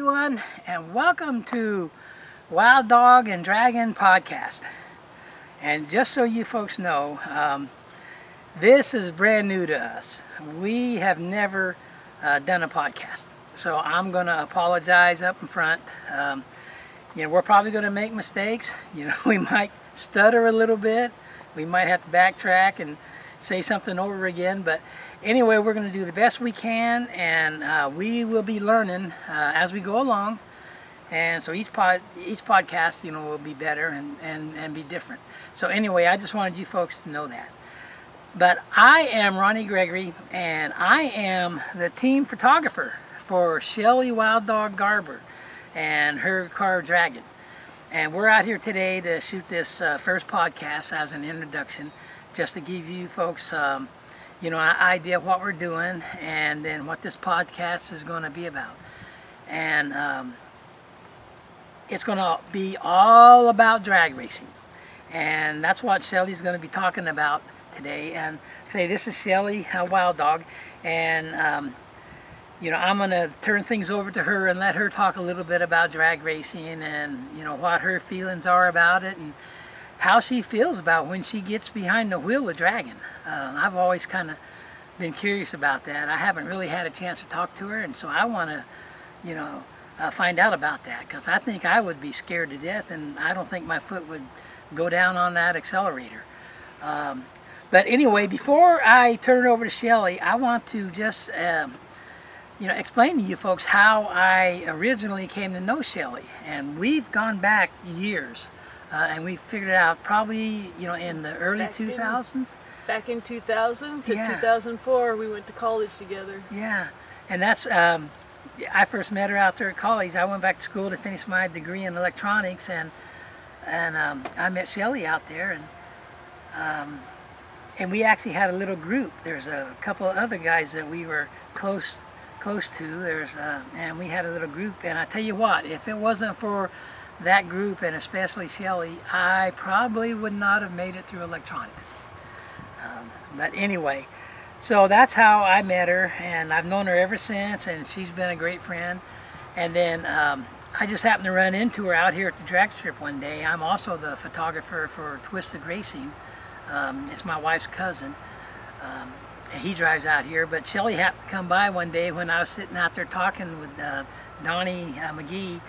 everyone, and welcome to Wild Dog and Dragon podcast. And just so you folks know, this is brand new to us. We have never done a podcast, so I'm going to apologize up in front. We're probably going to make mistakes. We might stutter a little bit. We might have to backtrack and say something over again, but anyway, we're going to do the best we can, and we will be learning as we go along. And so each podcast, will be better and be different. So anyway, I just wanted you folks to know that. But I am Ronnie Gregory, and I am the team photographer for Shelly WildDog Garber and her car Dragon. And we're out here today to shoot this first podcast as an introduction, just to give you folks an idea of what we're doing and then what this podcast is going to be about. And it's going to be all about drag racing. And that's what Shelly's going to be talking about today. And say, this is Shelly, Wild Dog. And, I'm going to turn things over to her and let her talk a little bit about drag racing and, what her feelings are about it and how she feels about when she gets behind the wheel of Dragon. I've always kind of been curious about that. I haven't really had a chance to talk to her, and so I want to, find out about that, because I think I would be scared to death, and I don't think my foot would go down on that accelerator. But anyway, before I turn it over to Shelly, I want to just, explain to you folks how I originally came to know Shelly, and we've gone back years. And we figured it out probably, in the early 2000s. Back in 2000 to 2004, we went to college together. Yeah, and that's, I first met her out there at college. I went back to school to finish my degree in electronics, and I met Shelly out there, and we actually had a little group. There's a couple of other guys that we were close to. And we had a little group, and I tell you what, if it wasn't for that group, and especially Shelly, I probably would not have made it through electronics. But anyway, so that's how I met her, and I've known her ever since, and she's been a great friend. And then I just happened to run into her out here at the drag strip one day. I'm also the photographer for Twisted Racing. It's my wife's cousin. And he drives out here, but Shelly happened to come by one day when I was sitting out there talking with Donnie McGee.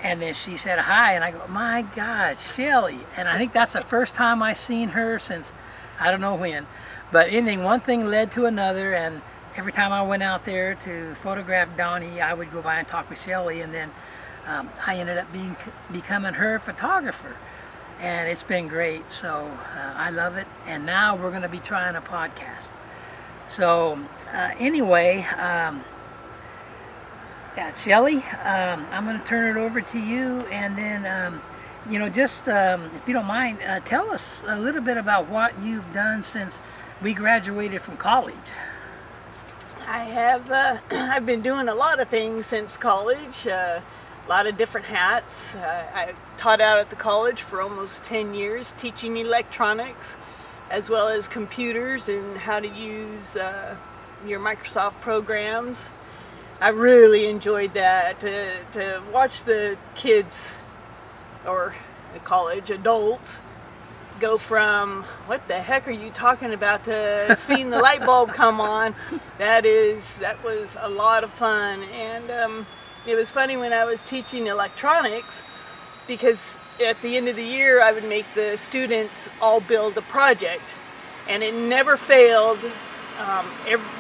And then she said hi, and I go, my God, Shelly. And I think that's the first time I seen her since I don't know when. But one thing led to another, and every time I went out there to photograph Donnie, I would go by and talk with Shelly, and then I ended up becoming her photographer. And it's been great, so I love it. And now we're going to be trying a podcast. So anyway, Shelly, I'm going to turn it over to you, and then, if you don't mind, tell us a little bit about what you've done since we graduated from college. I have, I've been doing a lot of things since college, a lot of different hats. I taught out at the college for almost 10 years, teaching electronics, as well as computers and how to use your Microsoft programs. I really enjoyed that, to watch the kids, or the college adults, go from what the heck are you talking about to seeing the light bulb come on. That was a lot of fun. And it was funny when I was teaching electronics, because at the end of the year I would make the students all build a project, and it never failed.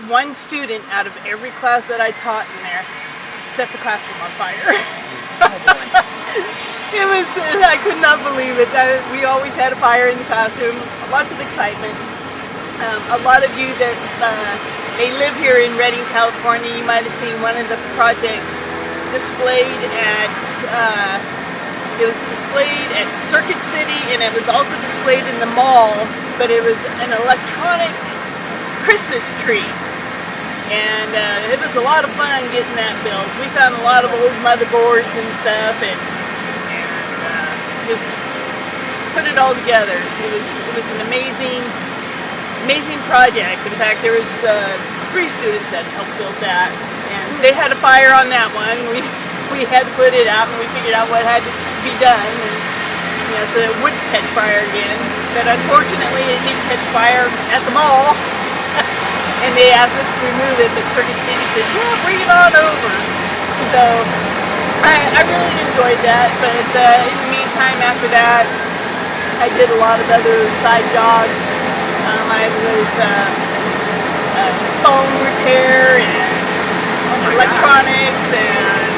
One student out of every class that I taught in there set the classroom on fire. I could not believe it. We always had a fire in the classroom, lots of excitement. A lot of you that may live here in Redding, California, you might have seen one of the projects displayed at, it was displayed at Circuit City, and it was also displayed in the mall, but it was an electronic Christmas tree, and it was a lot of fun getting that built. We found a lot of old motherboards and stuff, and just put it all together. It was an amazing project. In fact, there was 3 students that helped build that, and they had a fire on that one. we had to put it out, and we figured out what had to be done, and so it wouldn't catch fire again. But unfortunately, it did catch fire at the mall, and they asked us to remove it, but Circuit City said, yeah, bring it on over. So I really enjoyed that, but in the meantime, after that, I did a lot of other side jobs. I was phone repair and electronics and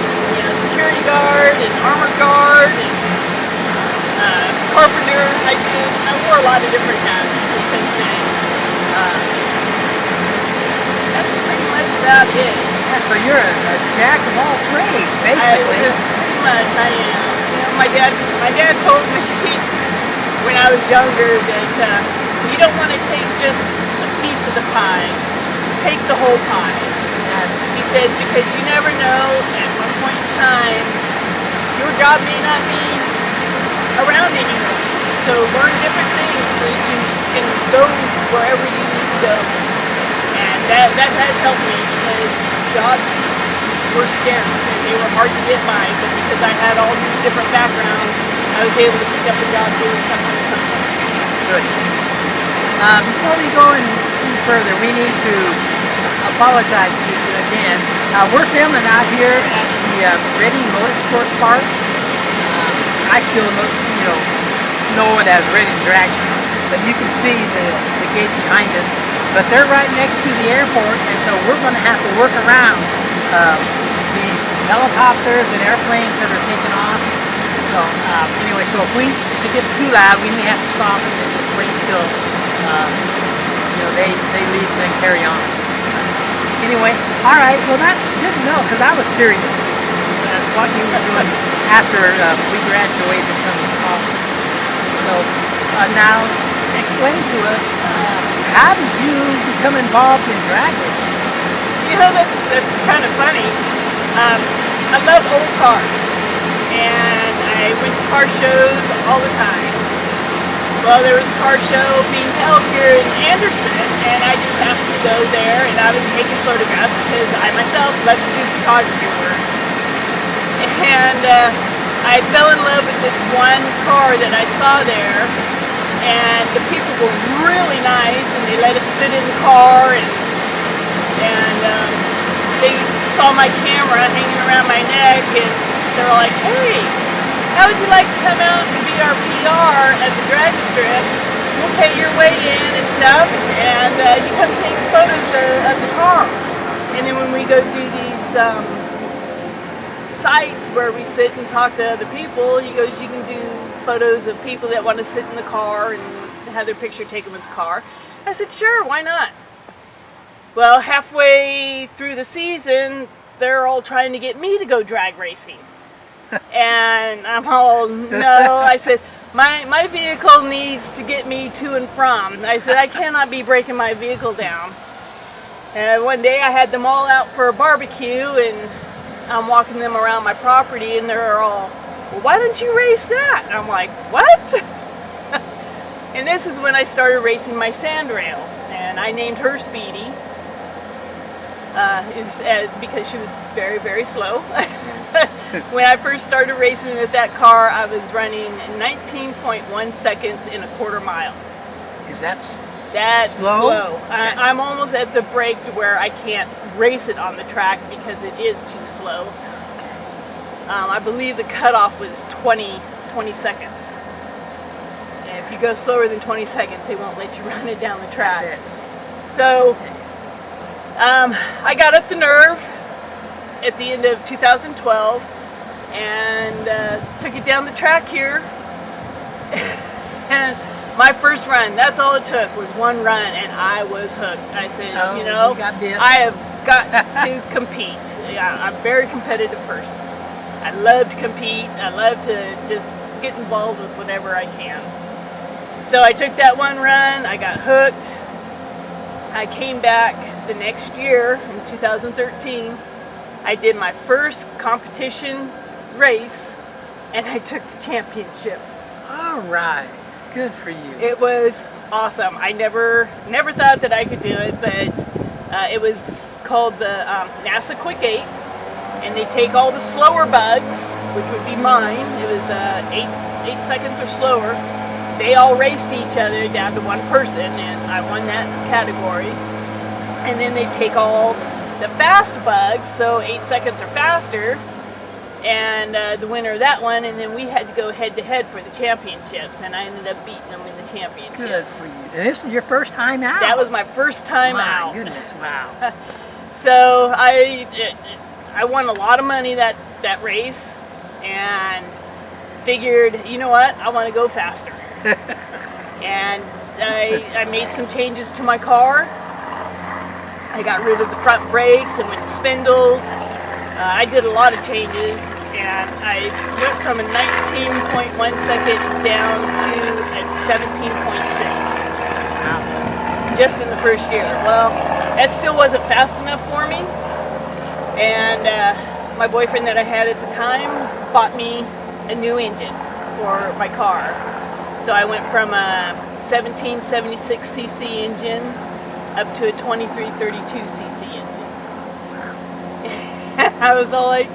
security guard and armor guard and carpenter. I wore a lot of different hats since then. That's pretty much about it. Yeah, so you're a jack of all trades, basically. Pretty much, I am. My dad told me when I was younger that you don't want to take just a piece of the pie. Take the whole pie. He said, because you never know, at one point in time, your job may not be around anymore. So learn different things so you can go wherever you need to go. And that has helped me, because jobs were scarce and they were hard to get by, but because I had all these different backgrounds, I was able to pick up a job doing something. Good. Before we go any further, we need to apologize to you again. We're filming out here at the Redding Motorsports Park. I still know it as Redding Dragon, but you can see the gate behind us. But they're right next to the airport, and so we're going to have to work around these helicopters and airplanes that are taking off. So anyway, so if it gets too loud, we may have to stop and then just wait until they leave and then carry on. Anyway, all right. Well, that's good to know, because I was curious what you were doing after we graduated from college. So now, explain to us, how did you become involved in drag racing? That's kind of funny. I love old cars, and I went to car shows all the time. Well, there was a car show being held here in Anderson, and I just happened to go there, and I was taking photographs because I myself love to do photography work. And I fell in love with this one car that I saw there, and the people were really nice, and they let us sit in the car, and they saw my camera hanging around my neck, and they were like, hey, how would you like to come out and be our PR at the drag strip? We'll pay your way in and stuff, and you come take photos of the car. And then when we go do these sites where we sit and talk to other people, he goes, you can do photos of people that want to sit in the car and have their picture taken with the car. I said, sure, why not? Well, halfway through the season, they're all trying to get me to go drag racing. And I'm all, no. I said, my vehicle needs to get me to and from. I said, I cannot be breaking my vehicle down. And one day I had them all out for a barbecue, and I'm walking them around my property, and they're all, well, why don't you race that? And I'm like, what? And this is when I started racing my sandrail, and I named her Speedy. Because she was very, very slow. When I first started racing with that car, I was running 19.1 seconds in a quarter mile. Is that That's slow? Okay. I'm almost at the break to where I can't race it on the track because it is too slow. I believe the cutoff was 20 seconds. And if you go slower than 20 seconds, they won't let you run it down the track. That's it. So I got up the nerve at the end of 2012 and took it down the track here. And my first run, that's all it took, was one run, and I was hooked. I said, I have got to compete. Yeah, I'm a very competitive person. I love to compete. I love to just get involved with whatever I can. So I took that one run. I got hooked. I came back the next year in 2013. I did my first competition race, and I took the championship. All right. Good for you. It was awesome. I never thought that I could do it, but it was called the NASA Quick 8, and they take all the slower bugs, which would be mine. It was 8 seconds or slower. They all raced each other down to one person, and I won that category. And then they take all the fast bugs, so 8 seconds or faster, and the winner of that one, and then we had to go head to head for the championships, and I ended up beating them in the championships. Good for you. And this is your first time out? That was my first time out. My goodness, wow. So I won a lot of money that race, and figured, you know what, I want to go faster. And I made some changes to my car. I got rid of the front brakes and went to spindles. I did a lot of changes, and I went from a 19.1 second down to a 17.6. Just in the first year. Well, that still wasn't fast enough for me. And my boyfriend that I had at the time bought me a new engine for my car. So I went from a 1776cc engine up to a 2332cc engine. I was all like,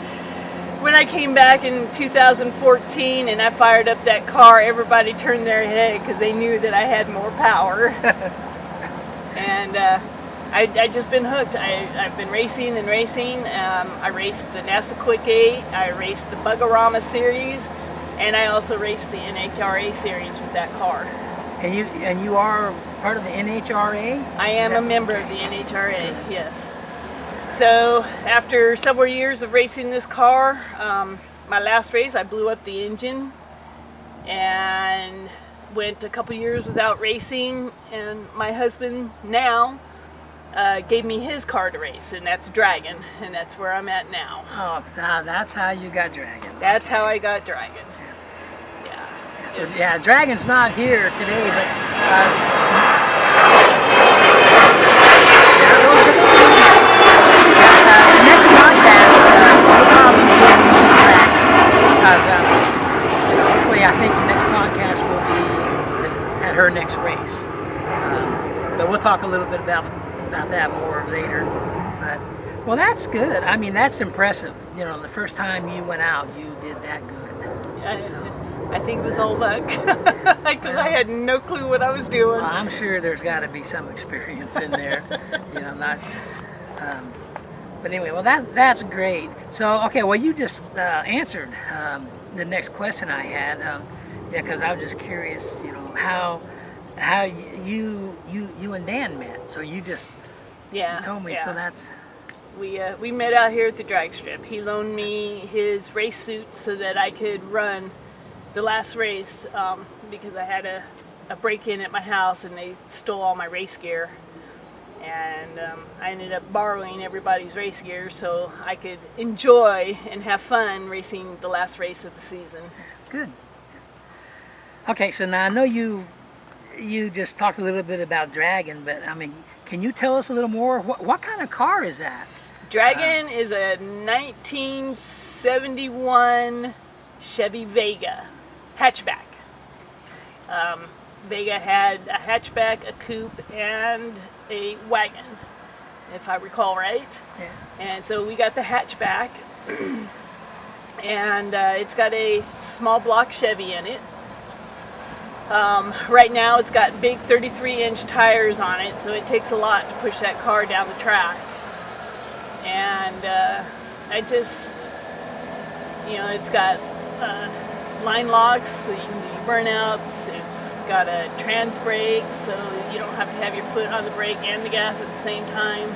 when I came back in 2014 and I fired up that car, everybody turned their head because they knew that I had more power. And I just been hooked. I've been racing and racing. I raced the NASA Quick 8, I raced the Bugorama series, and I also raced the NHRA series with that car. And you are part of the NHRA? I am a member of the NHRA, yes. So after several years of racing this car, my last race I blew up the engine and went a couple years without racing, and my husband now gave me his car to race, and that's Dragon, and that's where I'm at now. Oh, so that's how you got Dragon. That's how I got Dragon. Yeah. So yeah, Dragon's not here today, but the next podcast you'll probably be able to see Dragon, because hopefully I think the next podcast will be at her next race. But we'll talk a little bit about that more later. But well, that's good. I mean, that's impressive. The first time you went out, you did that good. I think it was all luck, because I had no clue what I was doing. Well, I'm sure there's got to be some experience in there. Not. But anyway, well, that's great. So okay, well, you just answered the next question I had. Because I was just curious, how you and Dan met. So you just told me. Yeah. So that's. We met out here at the drag strip. He loaned me his race suit so that I could run the last race, because I had a break-in at my house and they stole all my race gear. And I ended up borrowing everybody's race gear so I could enjoy and have fun racing the last race of the season. Good. Okay, so now I know you just talked a little bit about Dragon, but I mean, can you tell us a little more? What kind of car is that? Dragon is a 1971 Chevy Vega hatchback. Vega had a hatchback, a coupe, and a wagon, if I recall right. Yeah. And so we got the hatchback, and it's got a small block Chevy in it. Right now it's got big 33-inch tires on it, so it takes a lot to push that car down the track. And I just, it's got line locks, so you can do burnouts. It's got a trans brake, so you don't have to have your foot on the brake and the gas at the same time.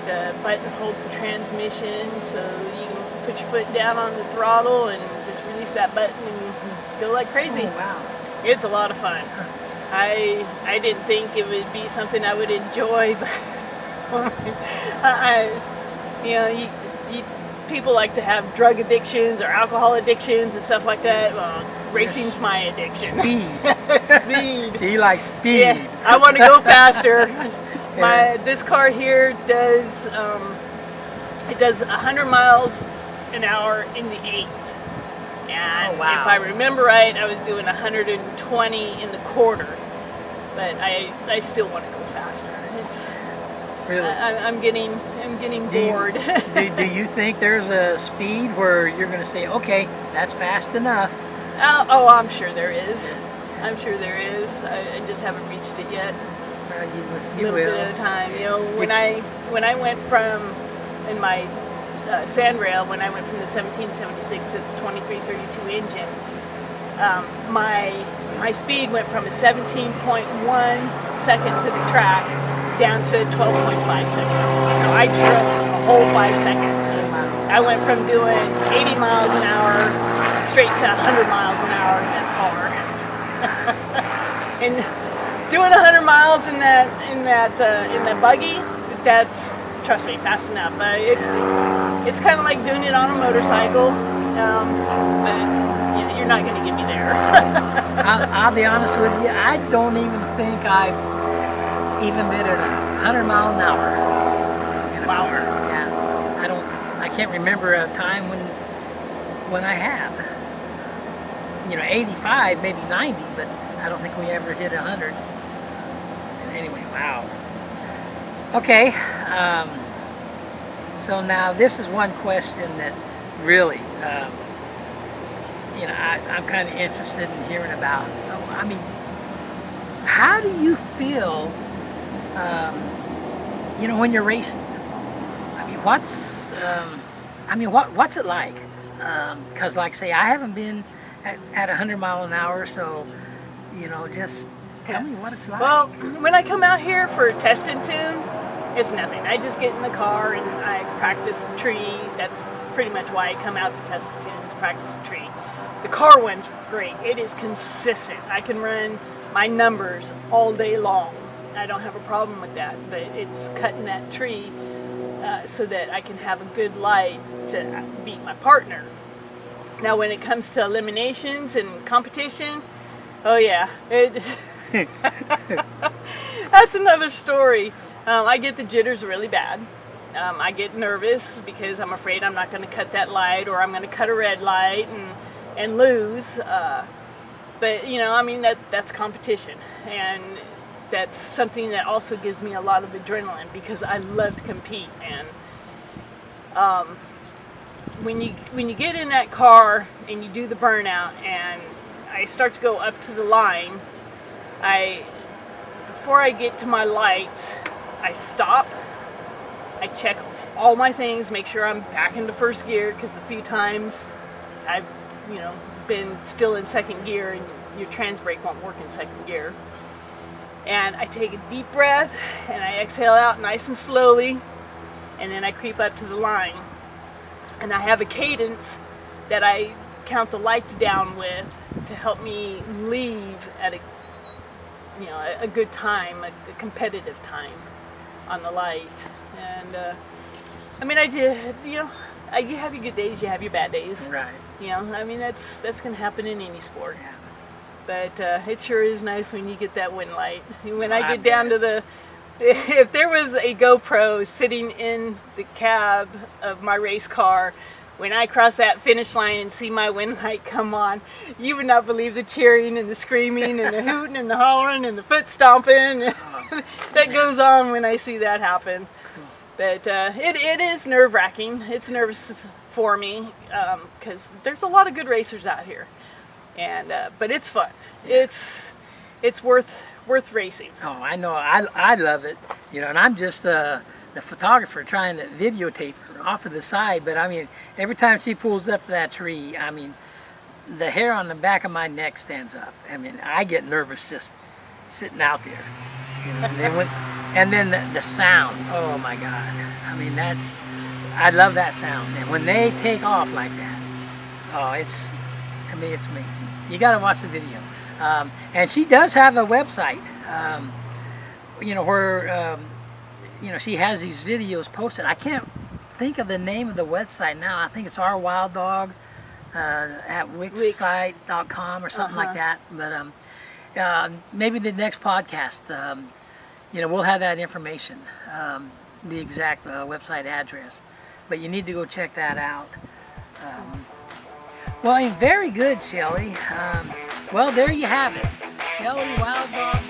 The button holds the transmission, so you can put your foot down on the throttle and just release that button and go like crazy. Oh, wow. It's a lot of fun. I didn't think it would be something I would enjoy, but people like to have drug addictions or alcohol addictions and stuff like that. Well, racing's my addiction. Speed. Speed. He likes speed. Yeah, I want to go faster. This car here does it does 100 miles an hour in the 8th. And oh, wow. If I remember right, I was doing 120 in the quarter, but I still want to go faster. Really? I'm getting bored. Do you think there's a speed where you're going to say, okay, that's fast enough? Oh, I'm sure there is. I'm sure there is. I just haven't reached it yet. You a little will. bit at a time. You know, when I went from in my sand rail, when I went from the 1776 to the 2332 engine, my speed went from a 17.1 second to the track down to 12.5 seconds. So I jumped a whole 5 seconds. I went from doing 80 miles an hour straight to 100 miles an hour in that car. And doing 100 miles in that buggy, that's, trust me, fast enough. It's kind of like doing it on a motorcycle, but you're not going to get me there. I'll be honest with you, I don't even think I've even been at 100 miles an hour in a Wow. car. Yeah, I can't remember a time when I have. 85, maybe 90, but I don't think we ever hit 100. Anyway, wow. Okay, so now this is one question that really, I'm kind of interested in hearing about. So, I mean, how do you feel, when you're racing? I mean, what's it like? Because, like I say, I haven't been at 100 miles an hour, so, just tell me what it's like. Well, when I come out here for test and tune, it's nothing. I just get in the car and I practice the tree. That's pretty much why I come out to test and tune, is practice the tree. The car one's great. It is consistent. I can run my numbers all day long. I don't have a problem with that, but it's cutting that tree so that I can have a good light to beat my partner. Now, when it comes to eliminations and competition, oh yeah, that's another story. I get the jitters really bad. I get nervous because I'm afraid I'm not going to cut that light, or I'm going to cut a red light and lose. But that's competition, and that's something that also gives me a lot of adrenaline because I love to compete. And when you get in that car and you do the burnout, and I start to go up to the line, before I get to my lights, I stop, I check all my things, make sure I'm back into first gear, because a few times I've been still in second gear and your trans brake won't work in second gear. And I take a deep breath and I exhale out nice and slowly, and then I creep up to the line. And I have a cadence that I count the lights down with to help me leave at a good time, a competitive time on the light. And you have your good days, you have your bad days. Right. That's going to happen in any sport. Yeah. But it sure is nice when you get that win light. When I get down to if there was a GoPro sitting in the cab of my race car, when I cross that finish line and see my win light come on, you would not believe the cheering and the screaming and the hooting and the hollering and the foot stomping that goes on when I see that happen. But it is nerve-wracking. It's nervous for me because there's a lot of good racers out here, and but it's fun. It's worth racing. Oh, I know. I love it. And I'm just the photographer trying to videotape her off of the side. But every time she pulls up to that tree, the hair on the back of my neck stands up. I get nervous just sitting out there. And then the sound. Oh my God. I love that sound. And when they take off like that, to me it's amazing. You got to watch the video. And she does have a website, where, she has these videos posted. I can't think of the name of the website now. I think it's our WildDog at wixsite.com or something like that. But maybe the next podcast, we'll have that information, the exact website address. But you need to go check that out. Well, very good, Shelly. Well, there you have it. Shelly, WildDog